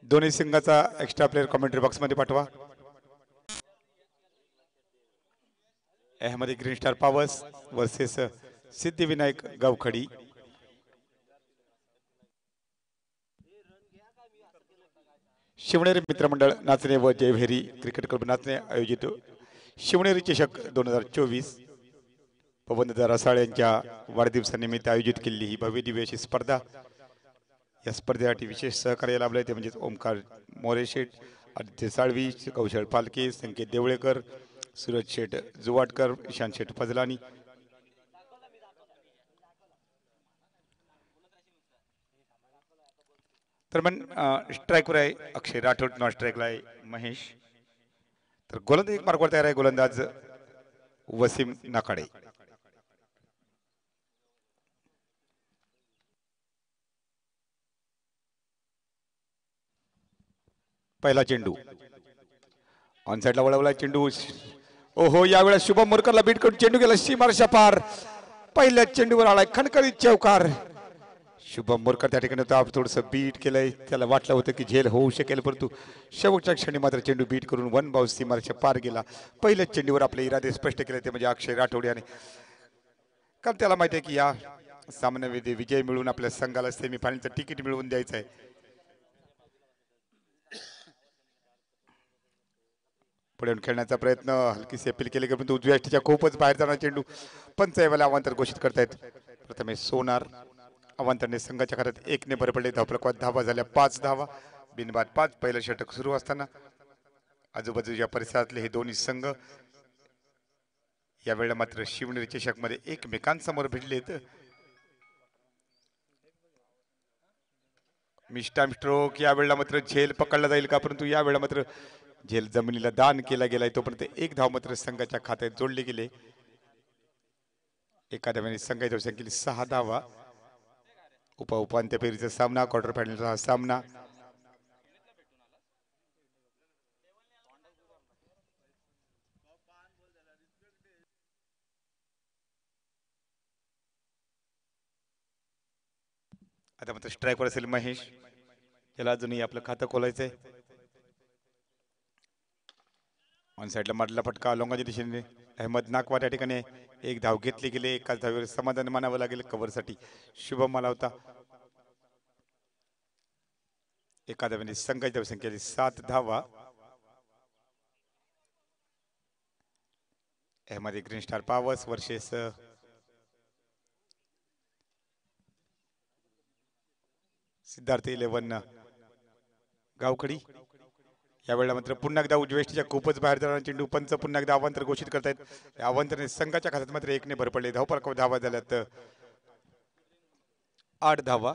दोन्ही संघाचा extra player commentary box मध्ये पाठवा. Ahmadi green star powers versus Siddhivinayak Gavkhadi. Shivneri Mitramandal Nachane व जयभेरी क्रिकेट क्लब नाचणे आयोजित शिवनेरी चषक 2024 पवनदादा रसाळ यांच्या वाढदिवसानिमित्त आयोजित केलेली ही भव्य दिव्य अशी स्पर्धा. या स्पर्धेसाठी विशेष सहकार्य लाभले ते म्हणजे ओमकार मोरेशेठ, आदित्य साळवी, कौशल फालके, संकेत देवळेकर, सूरज शेठ जुवाटकर, ईशान शेठ फजलानी. तर मन स्ट्राईकवर आहे अक्षय राठोड, नॉन स्ट्राईकला आहे महेश. तर गोलंदाज एक मार्कवर तयार आहे गोलंदाज वसीम नाकाडे. पहिला चेंडू ऑन साइडला वळवला चेंडू. ओहो यावेळेस शुभम मोरकरला बीट करून चेंडू गेला सीमारेषा पार. पहिल्या चेंडूवर आलाय खणखणीत चौकार. शुभम मोरकर त्या ठिकाणी थोडस बीट केलंय. त्याला वाटलं होतं की झेल होऊ शकेल परंतु शेवटच्या क्षणी मात्र चेंडू बीट करून वन बाउन्स सीमारेषा पार गेला. पहिल्याच चेंडूवर आपले इरादे स्पष्ट केले ते म्हणजे अक्षय राठोड याने. कारण त्याला माहिती आहे की या सामन्यामध्ये विजय मिळून आपल्या संघाला सेमीफायनलचं तिकीट मिळवून द्यायचं आहे. पुढे खेळण्याचा प्रयत्न हलकीशी अपील केले परंतु उजव्या यष्टीच्या खूपच बाहेर जाणार चेंडू. पंच यावेळेला अवांतर घोषित करतायत. प्रथमे सोनार अवांतरने संघाच्या खात्यात 1 ने भर पडले. धावफलकात धावा झाल्या 5 धावा बिनबाद 5. पहिलं षटक सुरू असताना आजूबाजूच्या परिसरातले हे दोन्ही संघ यावेळेला मात्र शिवनेरी चषक मध्ये एकमेकांसमोर भिडलेत. मिस्टाम स्ट्रोक यावेळेला मात्र झेल पकडला जाईल का परंतु यावेळेला मात्र झेल जमिनीला दान केला गेलाय. तोपर्यंत एक धाव मात्र संघाच्या खात्यात जोडले गेले. एका धाव्याने संघाच्या संख्येने 6 धावा. उपांत्य फेरीचा सामना क्वार्टर फायनलचा सामना. आता मात्र स्ट्राईकवर असेल महेश. त्याला अजूनही आपलं खातं खोलायचंय. ऑन साईडला मारलेला फटका लोंगाच्या दिशेने अहमद नाकवा त्या ठिकाणी एक धाव घेतली गेली. एकाच धावेवर समाधान मानावं लागेल. कव्हरसाठी शुभम आला होता. एका धावेने संघाची संख्या 7 धावा. Ahmed green star powers versus Siddharth 11 Gavkhadi. यावेळेला मात्र पुन्हा एकदा उजव्या यष्टीच्या खूपच बाहेर जाणारा चेंडू. पंच पुन्हा एकदा अवांतर घोषित करतायत. या अवांतराने संघाच्या खात्यात मात्र 1 ने भर पडले. धावफलकावर धावा झाल्यात 8 धावा.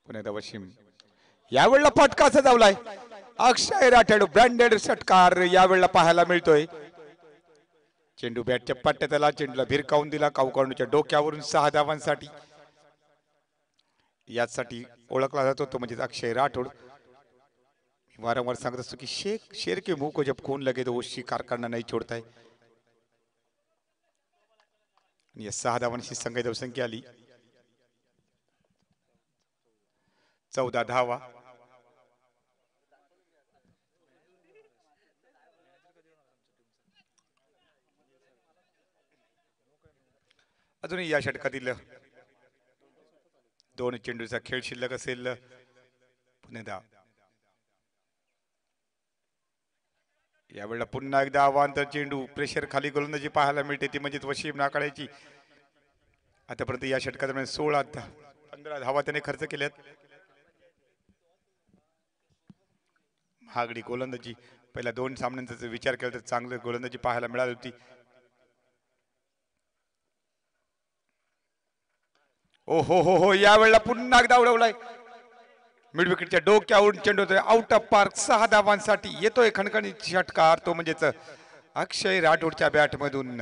पुन्हा एकदा वशिम. यावेळेला फटका असा धावलाय. अक्षय राठोड ब्रँडेड षटकार यावेळेला पाहायला मिळतोय. चेंडू बॅटच्या पट्ट्यात आला. चेंडूला भिरकावून दिला. काऊकांडूच्या डोक्यावरून 6 धावांसाठी. यासाठी ओळखला जातो तो म्हणजे अक्षय राठोड. वारंवार सांगत असतो की शेर के मुंह को जब खून लगे तो वो शिकार करना नहीं छोड़ता है. या 6 धावांची संघाची धावसंख्या आली 14 धावा. अजूनही या षटकातील 2 चेंडूचा खेळ शिल्लक असेल. पुन्हा यावेळेला पुन्हा एकदा अवांतर चेंडू. प्रेशर खाली गोलंदाजी पाहायला मिळते ती म्हणजे वशिम नाकाड्याची. आतापर्यंत या षटकादरम्यान 15 धावा त्याने खर्च केल्यात. महागडी गोलंदाजी पहिल्या 2 सामन्यांचा विचार केला तर चांगली गोलंदाजी पाहायला मिळाली होती. ओ हो यावेळेला पुन्हा एकदा उडवलाय. मिड विकेटच्या डोक्यावरून चेंडू आउट ऑफ पार्क. 6 धावांसाठी येतोय खणखणीत षटकार तो म्हणजेच अक्षय राठोडच्या बॅट मधून.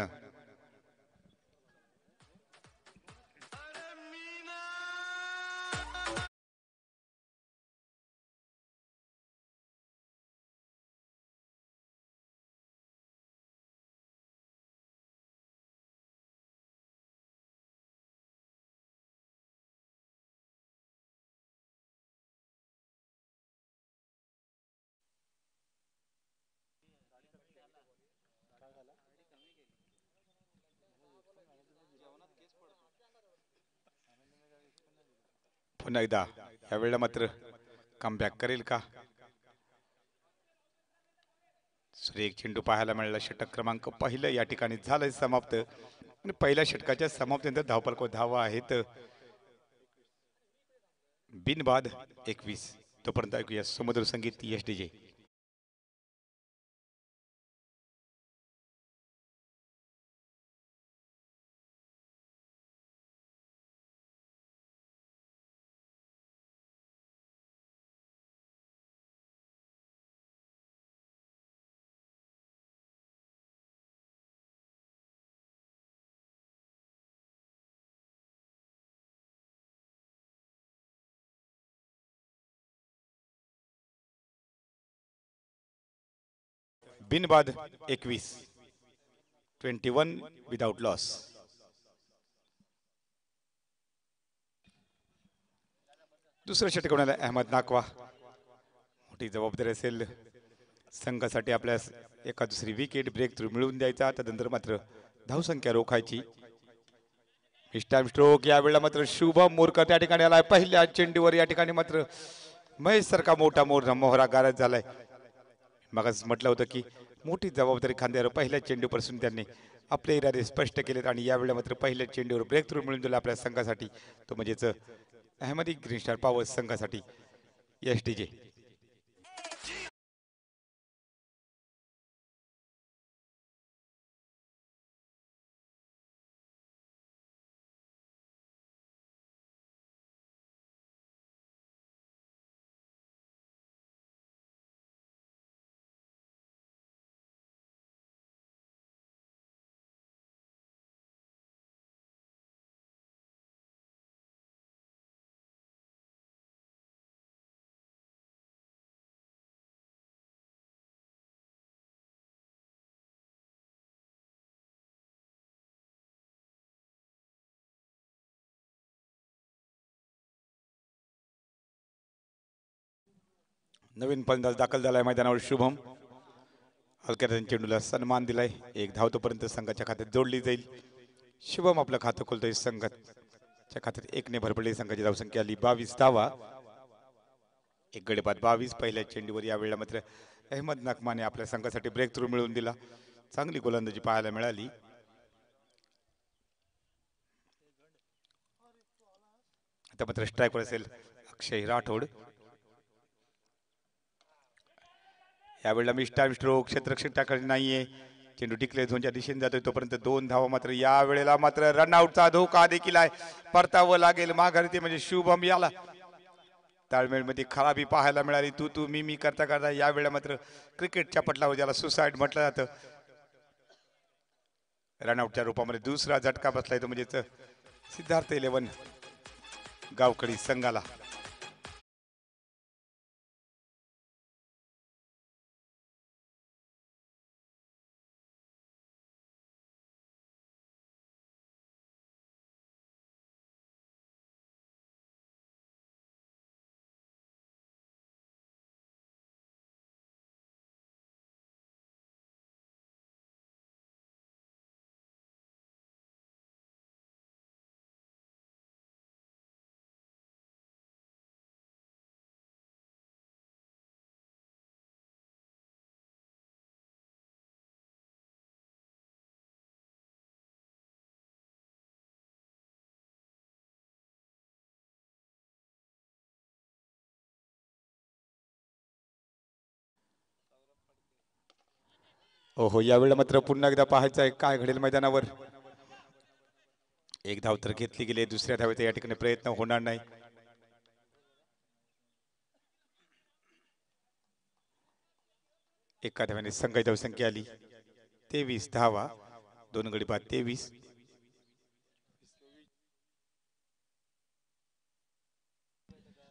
पुन्हा एकदा यावेळेला मात्र कमबॅक करेल का? सुरेख चेंडू पाहायला मिळाला. षटक क्रमांक पहिलं या ठिकाणी झालंय समाप्त आणि पहिल्या षटकाच्या समाप्तीनंतर धावफलक धावा आहेत बिनबाद 21. तोपर्यंत ऐकूया समुद्र संगीत एसडीजे. बिनबाद 21. 21 without loss. दुसरं षटक होणारा अहमद नाकवा. मोठी जबाबदारी असेल संघासाठी. आपल्या एका दुसरी विकेट ब्रेक थ्रू मिळवून द्यायचा. त्यानंतर मात्र धावसंख्या रोखायची. टाइम स्ट्रोक यावेळेला मात्र शुभम मोरकर त्या ठिकाणी आलाय. पहिल्या चेंडूवर या ठिकाणी मात्र महेश सारखा मोठा मोहरा गारज झालाय. मगच म्हटलं होतं की मोठी जबाबदारी खांद्यावर पहिल्या चेंडूपासून त्यांनी आपले इरादे स्पष्ट केलेत आणि यावेळेला मात्र पहिल्या चेंडूवर ब्रेक थ्रू मिळून दिला आपल्या संघासाठी. तो म्हणजेच अहमदी ग्रीन स्टार पॉवर्स संघासाठी एसडीजे. नवीन फलंदाज दाखल झालाय मैदानावर शुभम. हलक्या चेंडूला सन्मान दिलाय. एक धाव तोपर्यंत संघाच्या खात्यात जोडली जाईल. शुभम आपलं खातं खोलतोय. संघाच्या खात्यात 1 ने भर पडली. संघाची धावसंख्या आली 22 धावा. एक गडेबाद 22. पहिल्या चेंडूवर यावेळेला मात्र अहमद नाकमाने आपल्या संघासाठी ब्रेक थ्रू मिळवून दिला. चांगली गोलंदाजी पाहायला मिळाली. आता मात्र स्ट्राईकवर असेल अक्षय राठोड. यावेळेला मिस्टाईम स्ट्रोक क्षेत्ररक्षक टाकले नाहीये. चेंडू टिकले झोनच्या दिशेने जातोय. तोपर्यंत 2 धावा मात्र यावेळेला मात्र रनआउटचा धोका देखील आहे. परतावं लागेल माघारी. ते म्हणजे शुभम. याला ताळमेळमध्ये खराबी पाहायला मिळाली. तू मी करता करता यावेळेला मात्र क्रिकेटच्या पटलावर ज्याला सुसाईड म्हटलं जातं रनआउटच्या रूपामध्ये दुसरा झटका बसलाय. तो म्हणजेच सिद्धार्थ 11 गावकडी संघाला. ओहो यावेळेला मात्र पुन्हा एकदा पाहायचं आहे काय घडेल मैदानावर. एक धाव तर घेतली गेली. दुसऱ्या धावेचा या ठिकाणी प्रयत्न होणार नाही. एका धाव्याने संघाची धावसंख्या आली 23 धावा. 2 गडी बाद 23.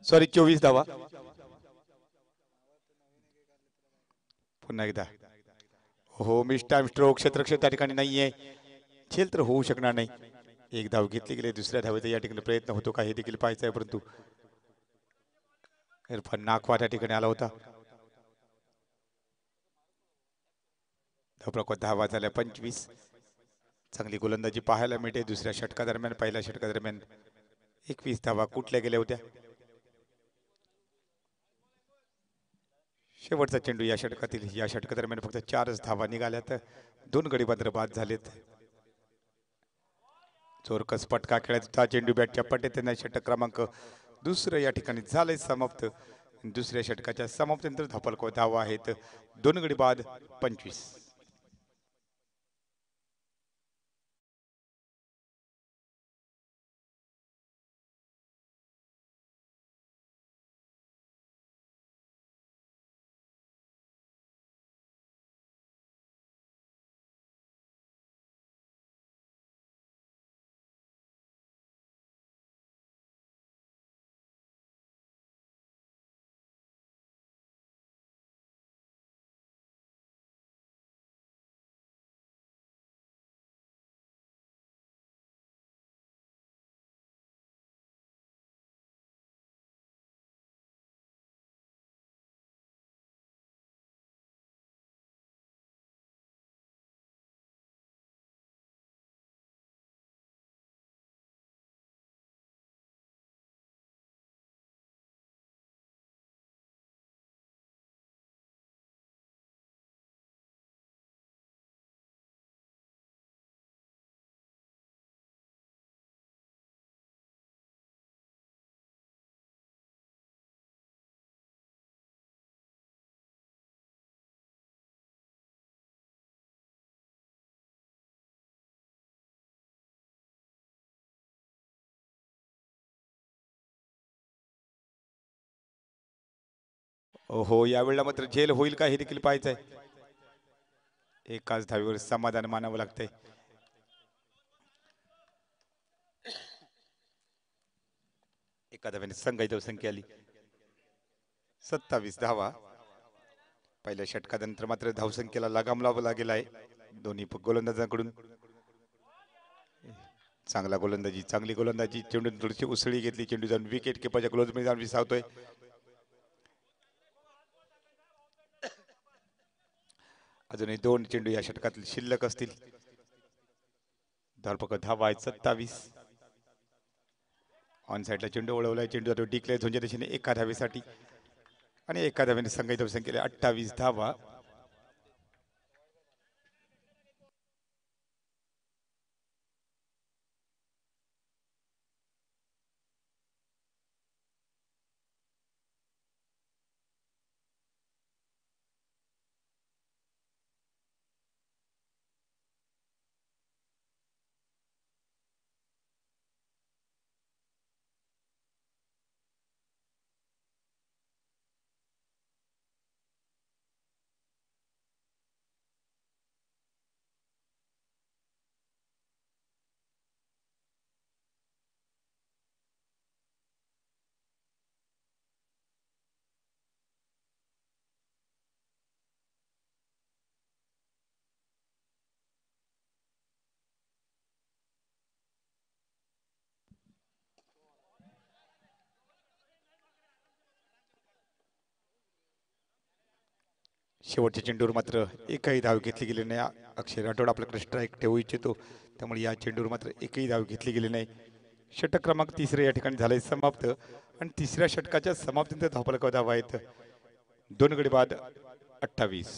सॉरी 24 धावा. पुन्हा एकदा हो मिस्टाईम स्ट्रोक क्षेत्ररक्षक त्या ठिकाणी नाहीये. झेल तर होऊ शकणार नाही. एक धाव घेतली गेली. दुसऱ्या धावेचा या ठिकाणी प्रयत्न होतो का हे देखील पाहायचं आहे. परंतु इरफान नाकवा त्या ठिकाणी आला होता. धावा झाल्या 25. चांगली गोलंदाजी पाहायला मिळते दुसऱ्या षटका दरम्यान. पहिल्या षटका दरम्यान 21 धावा कुठल्या गेल्या होत्या. शेवटचा चेंडू या षटकातील या षटकादरम्यान फक्त 4च धावा निघाल्यात 2 गडी मात्र बाद झालेत चोरकस पटका खेळत होता चेंडू बॅटच्या पट्ट्यात षटक क्रमांक दुसरं या ठिकाणी झालंय समाप्त दुसऱ्या षटकाच्या समाप्तीनंतर धापलको धावा आहेत 2 गडी बाद 25 हो यावेळेला मात्र झेल होईल का हे देखील पाहायचंय एकाच धावीवर समाधान मानावं लागतंय एका धाव्याने संघाची संख्या आली 27 धावा पहिल्या षटकानंतर मात्र धावसंख्येला लगाम लावला गेलाय दोन्ही गोलंदाजांकडून चांगली गोलंदाजी चेंडू थोडीशी उसळी घेतली चेंडू जाऊन विकेट किपरच्या क्लोज मध्ये जाऊन विसावतोय अजूनही 2 चेंडू या षटकातील शिल्लक असतील धावपक धावा आहेत 27 ऑन साइडला चेंडू वळवलाय चेंडू जातो डिक्लेअर झोनच्या दिशेने एका धावेसाठी आणि एका धावेने संघाची धावसंख्या 28 धावा शेवटच्या चेंडूवर मात्र एकही धाव घेतली गेली नाही अक्षय राठोड आपल्याकडे स्ट्राईक ठेवू इच्छितो त्यामुळे या चेंडूवर मात्र एकही धाव घेतली गेली नाही षटक क्रमांक 3 या ठिकाणी झालंय समाप्त आणि तिसऱ्या षटकाच्या समाप्तीनंतर धावपलक धावा आहेत 2 गडी बाद 28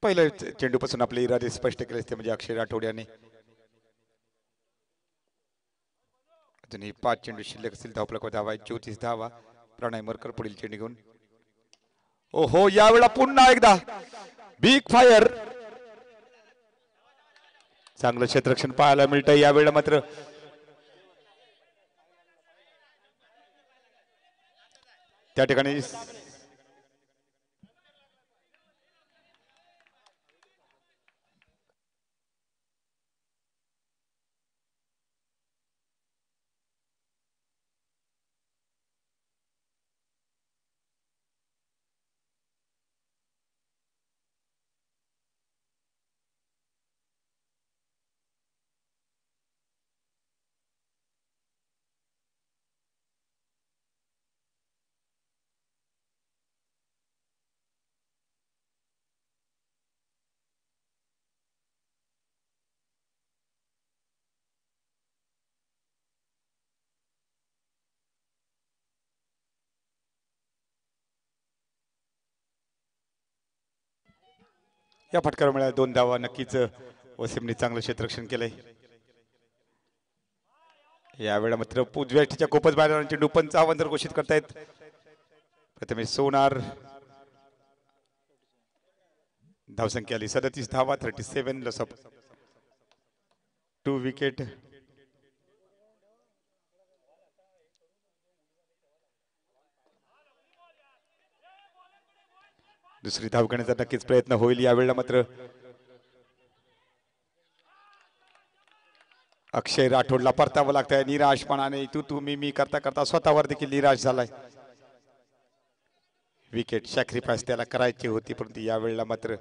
पहिल्या चेंडूपासून आपले इरादे स्पष्ट केले असते म्हणजे अक्षय राठोड याने. अजूनही 5 चेंडू शिल्लक असतील. धावफलक धावा 34 धावा. प्रणय मरकर पुढील चेंडू घेऊन. ओहो यावेळेला पुन्हा एकदा बिग फायर. चांगलं क्षेत्ररक्षण पाहायला मिळतंय यावेळेला. मात्र त्या ठिकाणी या फटकावर मिळाल्या 2 धावा. नक्कीच वसीमने चांगलं क्षेत्ररक्षण केलंय यावेळेला. मात्र उजव्या खूपच बाहेर चेंडू 55 रन घोषित करतायत प्रथमेश सोनार. धावसंख्या आली 37 धावा. 37 लॉस ऑफ 2 विकेट. दुसरी धाव घेण्याचा नक्कीच प्रयत्न होईल यावेळेला. मात्र अक्षय राठोडला परतावं लागतंय निराशपणाने. तू मी करता करता स्वतःवर देखील निराश झालाय. विकेट सॅक्रिफाईस त्याला करायची होती परंतु यावेळेला मात्र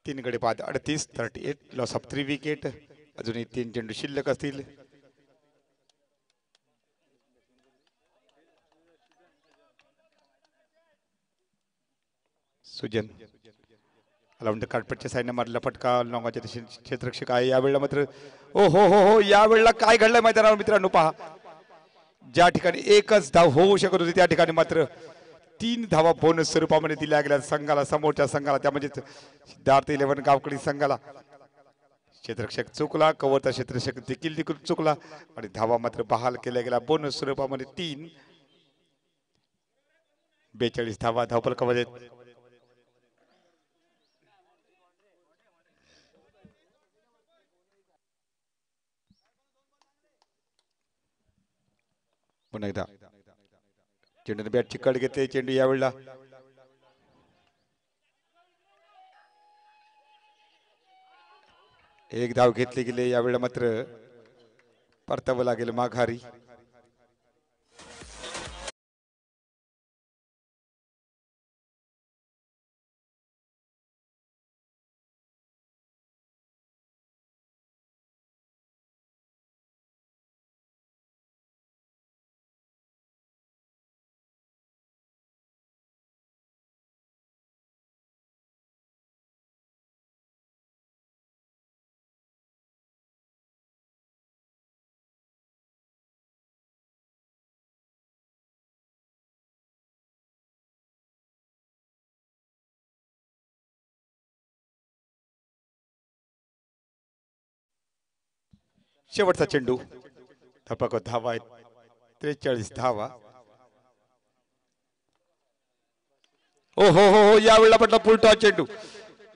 तीन गडी बाद 38. 38 लॉस ऑफ 3 विकेट. अजूनही 3 चेंडू शिल्लक असतील. सुजन अलाउंड कार्डपटच्या साईडने मारलेला फटका. लॉंगाच्या क्षेत्ररक्षक आहे यावेळेला. मात्र ओ हो हो हो यावेळेला काय घडलंय मैदानावर मित्रांनो पहा. ज्या ठिकाणी एकच धाव होऊ शकत होती त्या ठिकाणी मात्र 3 धावा बोनस स्वरूपामध्ये दिल्या गेल्या संघाला, समोरच्या संघाला. त्या म्हणजे सिद्धार्थ 11 गावकडी संघाला. क्षेत्ररक्षक चुकला, कव्हरचा क्षेत्ररक्षक देखील चुकला आणि धावा मात्र बहाल केल्या गेल्या बोनस स्वरूपामध्ये 3. 42 धावा धावफलकामध्ये. पुन्हा एकदा चेंडूने बॅटची कड घेतली. चेंडू यावेळेला एक धाव घेतली गेली. यावेळेला मात्र परतावं लागेल माघारी. शेवटचा चेंडू धपाक धावा आहेत 43 धावा. ओ हो हो हो यावेळेला पडला पुलटा चेंडू.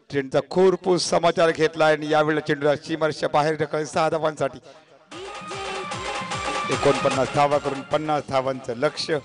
चेंडूचा खूरपूस समाचार घेतला आणि यावेळेला चेंडूला सीमारेषेच्या बाहेर ढकलले 6 धावांसाठी. 49 धावा करून 50 धावांचं लक्ष्य.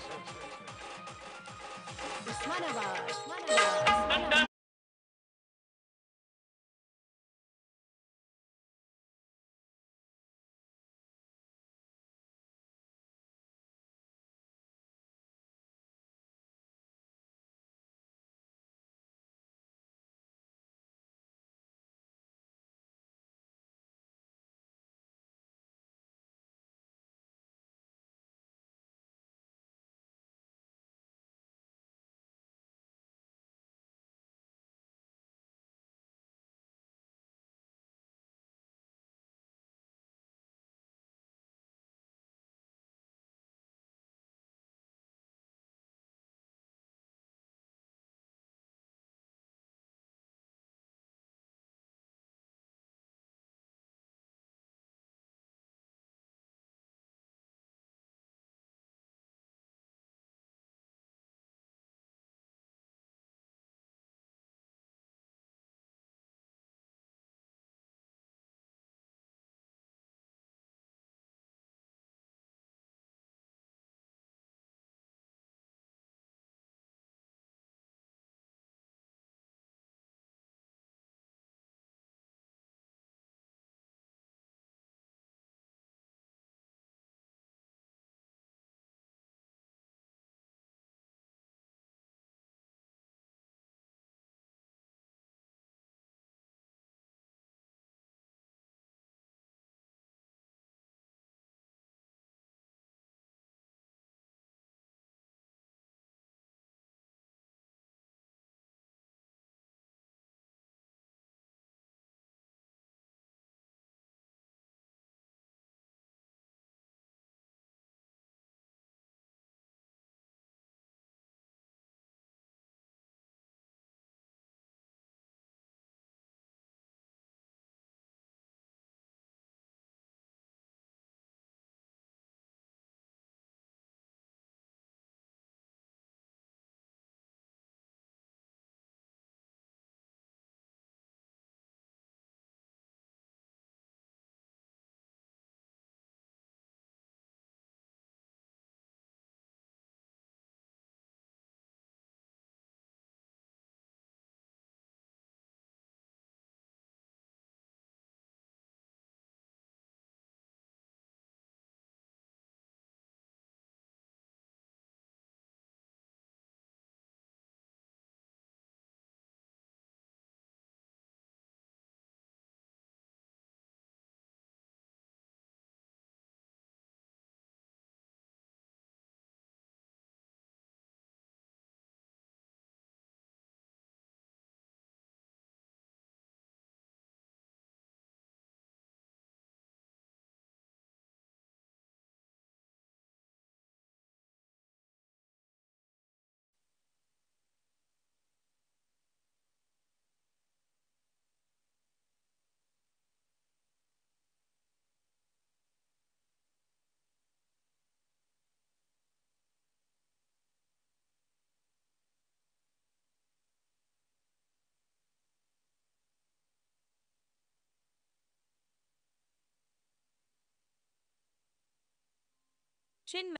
Chin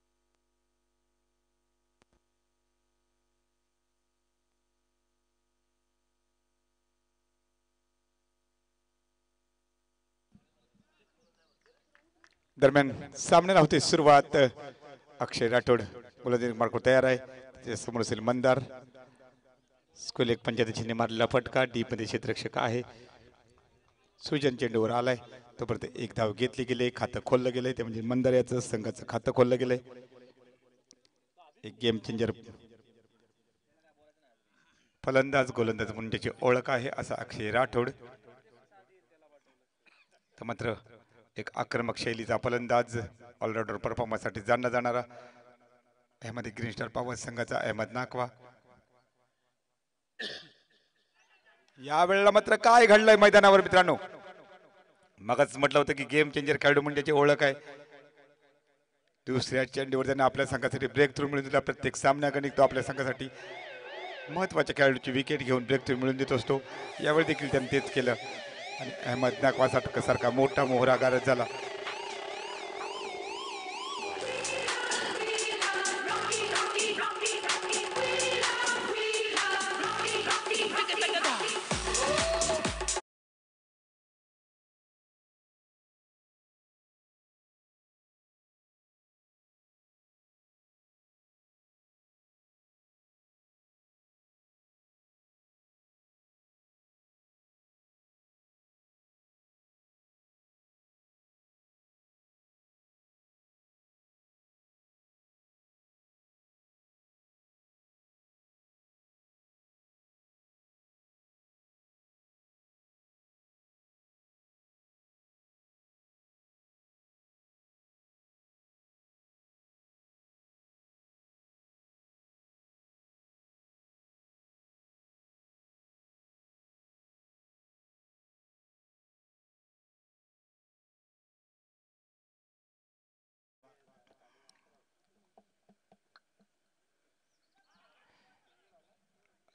दरम्यान सामन्याला होते सुरुवात. अक्षय राठोड गोलंदाजी मार्कवर तयार आहे. त्याच्या समोर असेल मंदार. स्कूल एक पंचायतीने मारलेला फटका. डीप मध्ये क्षेत्ररक्षक आहे. सुजन चेंडूवर आलाय. तोपर्यंत एक धाव घेतली गेले. खातं खोललं गेलंय. ते म्हणजे मंदार याचं संघाचं खातं खोललं गेलंय. एक गेम चेंजर फलंदाज गोलंदाज म्हणून त्याची ओळख आहे असा अक्षय राठोड. तर मात्र एक आक्रमक शैलीचा फलंदाज ऑलराऊंडर परफॉर्मन्ससाठी जाणला जाणारा अहमद ग्रीन स्टार पॉवर संघाचा अहमद नाकवा. या वेळेला मात्र काय घडलंय मैदानावर मित्रांनो. मगच म्हटलं होतं की गेम चेंजर खेळाडू म्हणजे त्याची ओळख आहे. दुसऱ्या चेंडूवर त्याने आपल्या संघासाठी ब्रेक थ्रू मिळून दिला. प्रत्येक सामन्यागणिक तो आपल्या संघासाठी महत्वाच्या खेळाडूची विकेट घेऊन ब्रेक थ्रू मिळून देत असतो. यावेळी देखील त्याने तेच केलं आणि अहमद नाकवा सारखा मोठा मोहरा गारद झाला.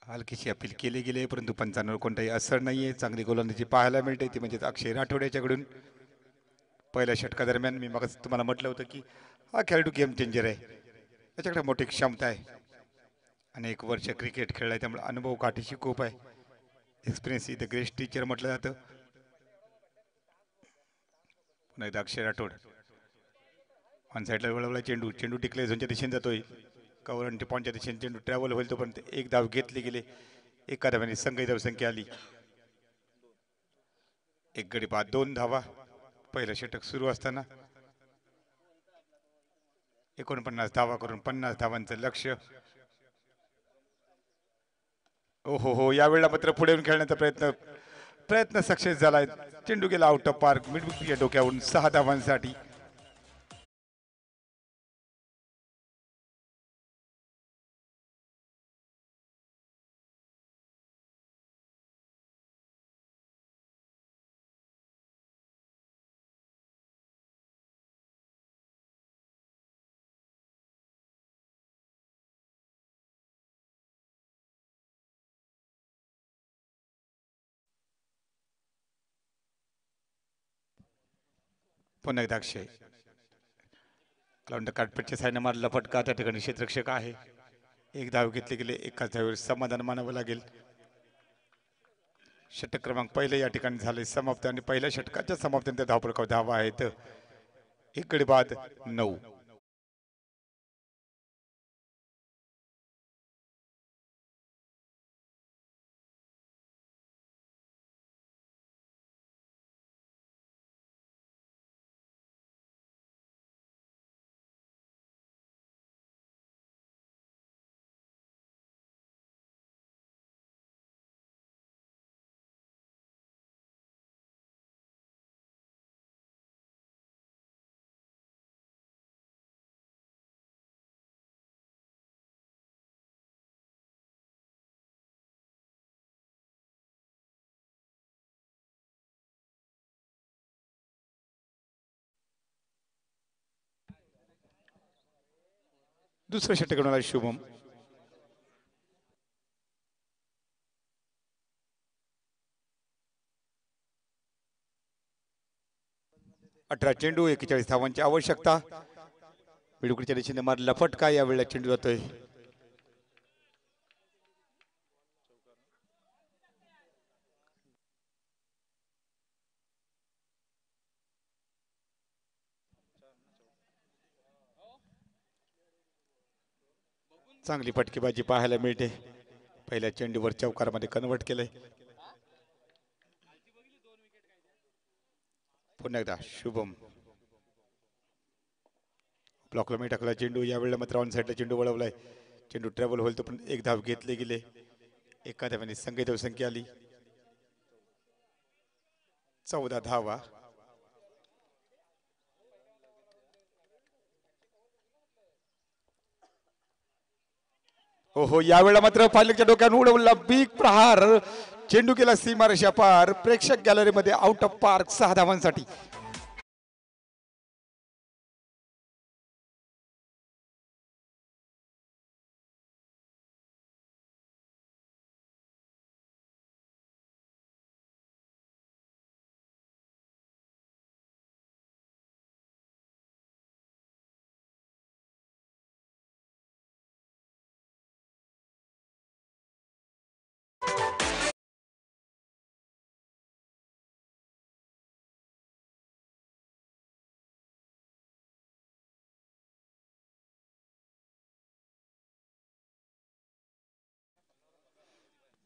हलकीशी अपील केले गेले परंतु पंचांवर कोणताही असर नाहीये. चांगली गोलंदाजी पाहायला मिळते ती म्हणजे अक्षय राठोड पहिल्या षटकादरम्यान मी मग तुम्हाला म्हटलं होतं की हा खेळाडू गेम चेंजर आहे, त्याच्याकडे मोठी क्षमता आहे, अनेक वर्ष क्रिकेट खेळलाय त्यामुळे अनुभव काठीशी खूप आहे. एक्सपिरियन्स इथं ग्रेस्ट टीचर म्हटलं जातं. पुन्हा एकदा अक्षय राठोड ऑन साईडला वळवला चेंडू, चेंडू टिकले झोनच्या दिशेने जातोय, कव्हर आणि पॉईंटच्या दिशेने चेंडू ट्रॅव्हल होईल तोपर्यंत एक धाव घेतली गेले. एका धाव्याने संघही धावसंख्या आली. एक गडी बाद 2 धावा. पहिलं षटक सुरू असताना 49 धावा करून 50 धावांचं लक्ष्य. हो यावेळेला मात्र पुढे येऊन खेळण्याचा प्रयत्न सक्सेस झालाय. चेंडू गेला आउट ऑफ पार्क. मिडविकेटच्या डोक्यावरून 6 धावांसाठी. पुन्हा एकदा अक्षय काटपटच्या साईडने मारला फटका. त्या ठिकाणी क्षेत्ररक्षक आहे. एक धाव घेतले गेले. एकाच धावेवर समाधान मानावं लागेल. षटक क्रमांक पहिले या ठिकाणी झाले समाप्त आणि पहिल्या षटकाच्या समाप्तीनंतर धावपळकावर धावा आहेत. एक गडी बाद 9. दुसरं षटक होणार शुभम. अठरा चेंडू 41 धावांची आवश्यकता. मिडविकेटच्या दिशेने मारलेला फटका. यावेळेला चेंडू जातोय चांगली फटकेबाजी पाहायला मिळते. पहिल्या चेंडूवर चौकारामध्ये कन्वर्ट केलंय. पुन्हा एकदा शुभम ब्लॉकला मी टाकला चेंडू. यावेळेला मात्र ऑन साईडला चेंडू वळवलाय. चेंडू ट्रॅव्हल होईल तो पण एक धाव घेतले गेले. एका धाव्याने संघही धावसंख्या आली 14 धावा. हो यावेळेला मात्र पायलटच्या डोक्यावर उडवला बिग प्रहार. चेंडू केला सीमारेषा पार. प्रेक्षक गॅलरीमध्ये आउट ऑफ पार्क 6 धावांसाठी.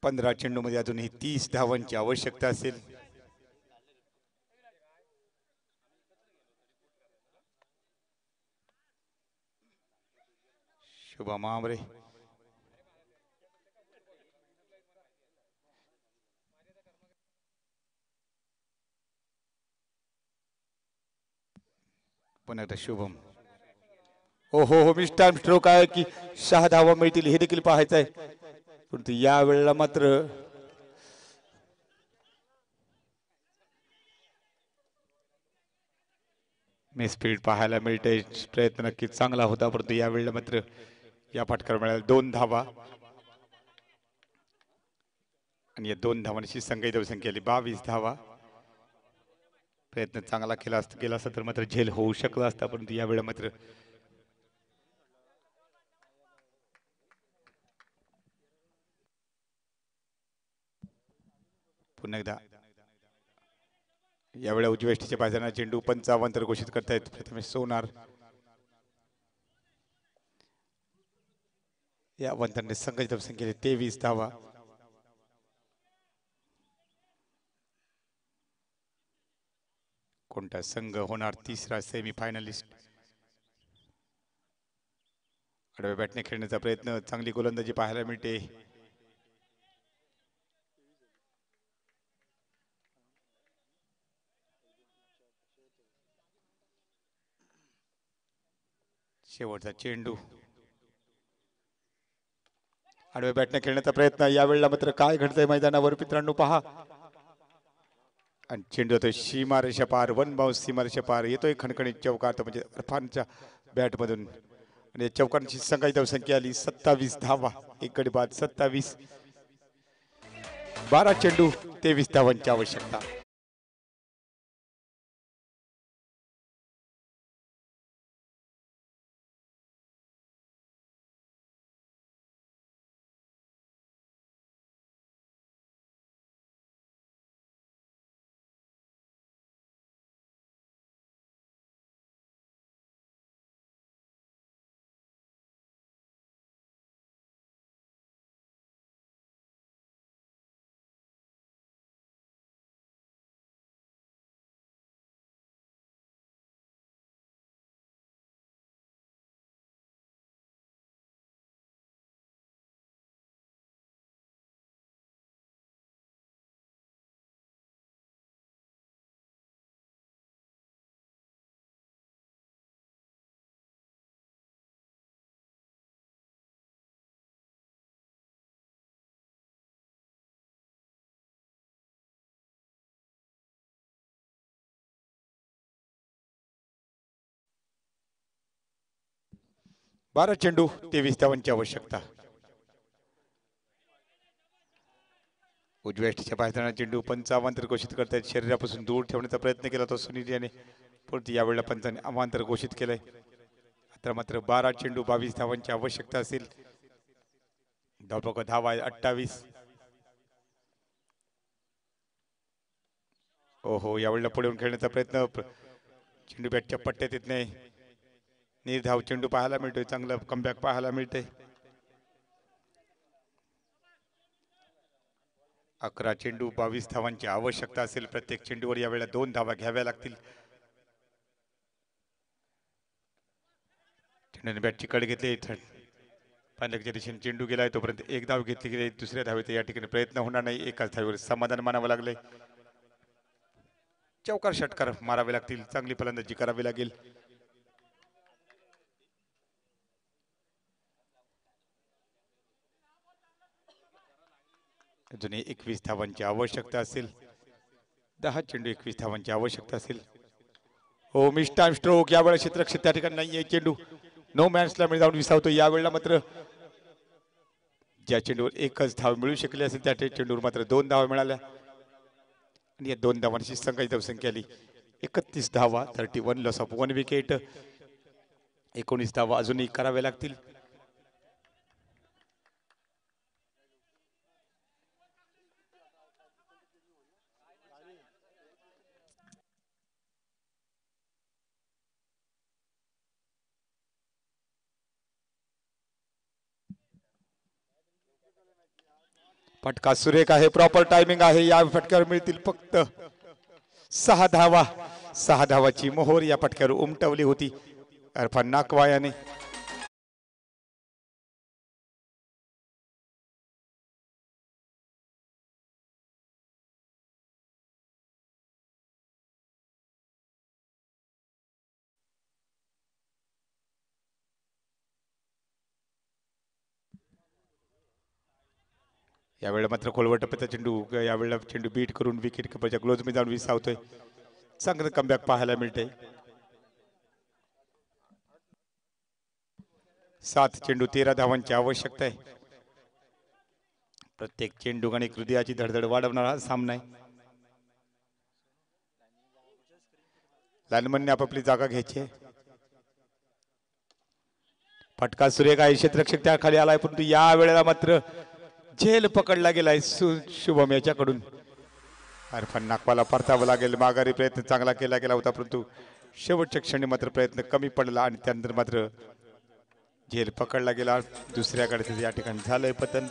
पंधरा चेंडू मध्ये अजूनही 30 धावांची आवश्यकता असेल. शुभम आमरे पुन्हा एकदा शुभम. हो मिस्टर स्ट्रोक आहे की 6 धावा मिळतील हे देखील पाहायचं आहे. परंतु या वेळेला मात्र मी स्पीड पाहायला मिळते. प्रयत्न नक्कीच चांगला होता परंतु या वेळेला मात्र या फटकार मिळाल्या 2 धावा. आणि या 2 धावांची संघाची धावसंख्या आली 22 धावा. प्रयत्न चांगला केला असता तर मात्र झेल होऊ शकला असता, परंतु यावेळेला मात्र पुन्हा एकदा यावेळेला उजव्या बाजारात चेंडू 55 तर घोषित करतायत प्रथमेश सोनार. या वंतांनी संघाची धावसंख्या 23 धावा. कोणता संघ होणार तिसरा सेमीफायनलिस्ट? आडव्या बॅटने खेळण्याचा प्रयत्न, चांगली गोलंदाजी पाहायला मिळते. शेवटचा चेंडू आडव्या बॅटने खेळण्याचा प्रयत्न. यावेळेला मात्र काय घडतंय मैदानावर मित्रांनो पहा. आणि चेंडू येतोय सीमारेषा पार, 1 बाउन्स सीमारेषा पार. येतोय खणखणीत चौकार, म्हणजे इरफानच्या बॅटमधून. आणि चौकारांची संघाची धावसंख्या आली 27 धावा. एक गडी बाद 27. 12 चेंडू 23 धावांची आवश्यकता. बारा चेंडू 23 धावांची आवश्यकता. उजव्या बाहेर चेंडू 55 तर घोषित करतायत. शरीरापासून दूर ठेवण्याचा प्रयत्न केला तो सुनील याने, परंतु यावेळेला पंचाने अवांतर घोषित केलंय. आता मात्र 12 चेंडू 22 धावांची आवश्यकता असेल. धावपक धावा 28. ओहो, यावेळेला पुढे येऊन खेळण्याचा प्रयत्न. चेंडू बॅटच्या पट्ट्यात येत नाही. निर्धाव चेंडू पाहायला मिळतोय. चांगलं कमबॅक पाहायला मिळते. 11 चेंडू 22 धावांची आवश्यकता असेल. प्रत्येक चेंडूवर यावेळेला 2 धावा घ्याव्या लागतील. चेंडूने बॅटची कड घेतली. पालकच्या दिशेने चेंडू गेलाय, तोपर्यंत एक धाव घेतली गेली. दुसऱ्या धावेचा या ठिकाणी प्रयत्न होणार नाही. एकाच धावेवर समाधान मानावं लागले. चौकार षटकार मारावे लागतील. चांगली फलंदाजी करावी लागेल. अजूनही 21 धावांची आवश्यकता असेल. 10 चेंडू 21 धावांची आवश्यकता असेल. हो, मिस टाइम स्ट्रोक. यावेळेला क्षेत्ररक्षक त्या ठिकाणी नाहीये. चेंडू नो मॅन्सला मिळ जाऊन विसावतो. यावेळेला मात्र ज्या चेंडूवर एकच धाव मिळू शकली असेल त्या चेंडूवर मात्र 2 धावा मिळाल्या. आणि या 2 धावांची संघाची धावसंख्या आली 31 धावा. 31 लॉस ऑफ 1 विकेट. 19 धावा अजूनही कराव्या लागतील. फटका सुरेख आहे. प्रॉपर टायमिंग आहे. या फटक्यावर मिळतील फक्त 6 धावा. 6 धावाची मोहोर या फटक्यावर उमटवली होती इरफान नाकवा याने. यावेळेला मात्र खोलवर टप्प्याचा चेंडू. यावेळेला चेंडू बीट करून विकेट किपरच्या ग्लोज मध्ये जाऊन विसावतोय. चांगलं कमबॅक पाहायला मिळते. 7 चेंडू 13 धावांची आवश्यकता आहे. प्रत्येक चेंडू आणि हृदयाची धडधड वाढवणारा सामना आहे. लालमनने आपापली जागा घ्यायची आहे. फटका सुरेख आहे. क्षेत्ररक्षक त्या खाली आलाय, परंतु या वेळेला मात्र झेल पकडला गेलाय शुभम याच्याकडून. अरफान नाकवाला परतावं लागेल. माघारी प्रयत्न चांगला केला गेला होता, परंतु शेवटच्या क्षणी मात्र प्रयत्न कमी पडला आणि त्यानंतर मात्र झेल पकडला गेला. दुसऱ्याकडे या ठिकाणी झालंय पतन.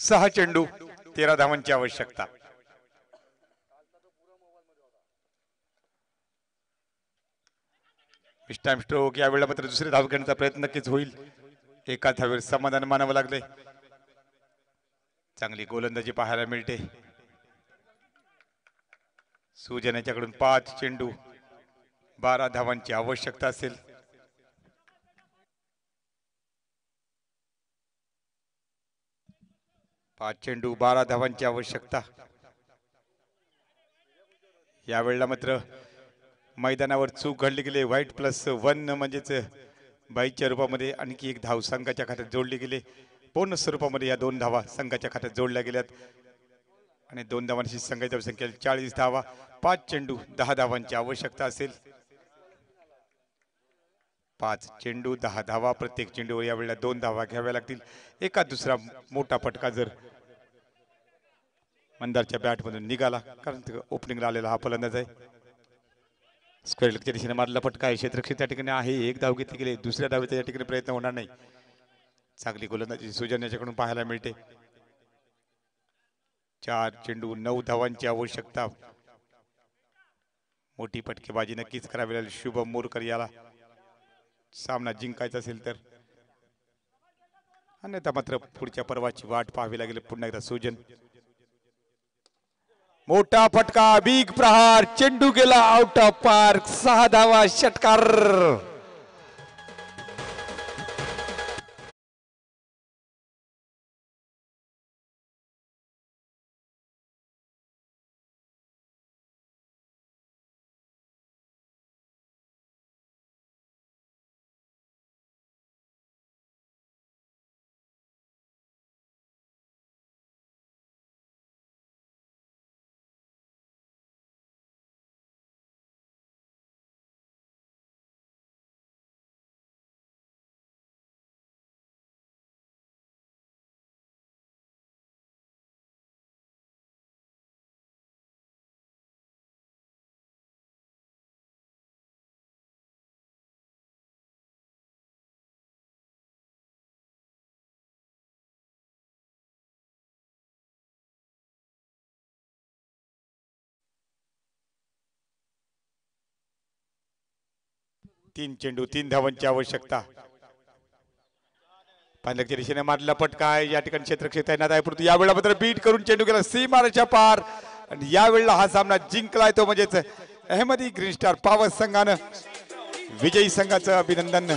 सहा चेंडू 13 धावांची आवश्यकता. Time stroke. यावेळेला मात्र दुसरे धाव घेण्याचा प्रयत्न नक्कीच होईल. एका धावेवर समाधान मानावं लागले. चांगली गोलंदाजी पाहायला मिळते. सुजन याच्याकडून 5 चेंडू 12 धावांची आवश्यकता असेल. पाच चेंडू 12 धावांची आवश्यकता. यावेळेला मात्र मैदानावर चूक घडली गेली. व्हाईट +1 म्हणजेच बाईच्या रूपामध्ये आणखी एक धाव संघाच्या खात्यात जोडली गेली. बोनस स्वरूपामध्ये या 2 धावा संघाच्या खात्यात जोडल्या गेल्यात आणि 2 धावांची संघाची संख्या 40 धावा. 5 चेंडू 10 धावांची आवश्यकता असेल. 5 चेंडू 10 धावा. प्रत्येक चेंडूवर यावेळेला 2 धावा घ्याव्या लागतील. एका दुसरा मोठा फटका जर मंदारच्या बॅटमधून निघाला, कारण ओपनिंगला आलेला हा फलंदाज आहे. स्क्वेअर लेगच्या दिशेने मारलेला फटका आहे. क्षेत्ररक्षक त्या ठिकाणी आहे. एक धाव घेतली गेली. दुसऱ्या धावेचा या ठिकाणी प्रयत्न होणार नाही. चांगली गोलंदाजी सुजन याच्याकडून पाहायला मिळते. 4 चेंडू 9 धावांची आवश्यकता. मोठी फटकेबाजी नक्कीच करावी लागेल शुभम मोरकर याला सामना जिंकायचा असेल तर. अन्यथा मात्र पुढच्या पर्वाची वाट पाहावी लागेल. पुन्हा एकदा सुजन. मोठा फटका. बिग प्रहार. चेंडू गेला आउट ऑफ पार्क. 6 धावा. षटकार. तीन चेंडू 3 धावांची आवश्यकता. पालकच्या दिशेने मारलेला फटका आहे. या ठिकाणी क्षेत्ररक्षक तैनात आहे, परंतु यावेळेला मात्र बीट करून चेंडू गेला सीमारेषेच्या पार आणि यावेळेला हा सामना जिंकलाय तो म्हणजेच अहमदी ग्रीन स्टार पॉवर संघानं. विजयी संघाचं अभिनंदन.